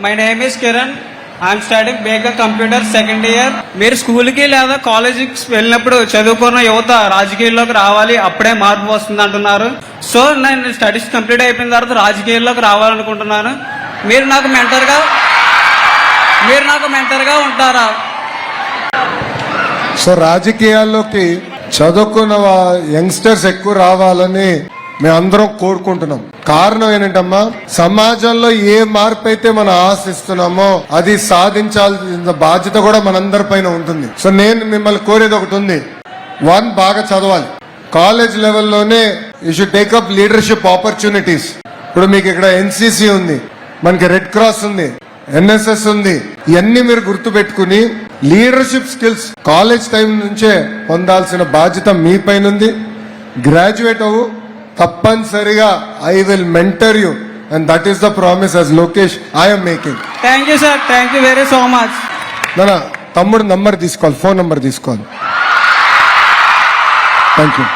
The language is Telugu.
My name is Kiran. I'm studying బేగా కంప్యూటర్ సెకండ్ ఇయర్. మీరు స్కూల్కి లేదా కాలేజీకి వెళ్ళినప్పుడు చదువుకున్న యువత రాజకీయాల్లోకి రావాలి, అప్పుడే మార్పు వస్తుంది అంటున్నారు. సో నేను స్టడీస్ కంప్లీట్ అయిపోయిన తర్వాత రాజకీయాల్లోకి రావాలనుకుంటున్నాను. మీరు నాకు మెంటర్గా ఉంటారా? సో రాజకీయాల్లోకి చదువుకున్న యంగ్స్టర్స్ ఎక్కువ రావాలని మేమందరం కోరుకుంటున్నాం. కారణం ఏంటంటమ్మా, సమాజంలో ఏ మార్పు అయితే మనం ఆశిస్తున్నామో అది సాధించాల్సిన బాధ్యత కూడా మనందరి పైన ఉంటుంది. సో నేను మిమ్మల్ని కోరేది ఒకటి ఉంది. బాగా చదవాలి. కాలేజ్ లెవెల్లోనే you should take up leadership opportunities. ఇప్పుడు మీకు ఇక్కడ ఎన్సీసీ ఉంది, మనకి రెడ్ క్రాస్ ఉంది, ఎన్ఎస్ఎస్ ఉంది. ఇవన్నీ మీరు గుర్తు పెట్టుకుని లీడర్షిప్ స్కిల్స్ కాలేజ్ టైం నుంచే పొందాల్సిన బాధ్యత మీ పైన ఉంది. గ్రాడ్యుయేట్ అవ్వు, తప్పనిసరిగా I will mentor you and that is the promise as Lokesh I'm making. Thank you sir, thank you very so much. తమ్ముడు నంబర్ తీసుకోవాలి, ఫోన్ నంబర్ తీసుకోవాలి. Thank you.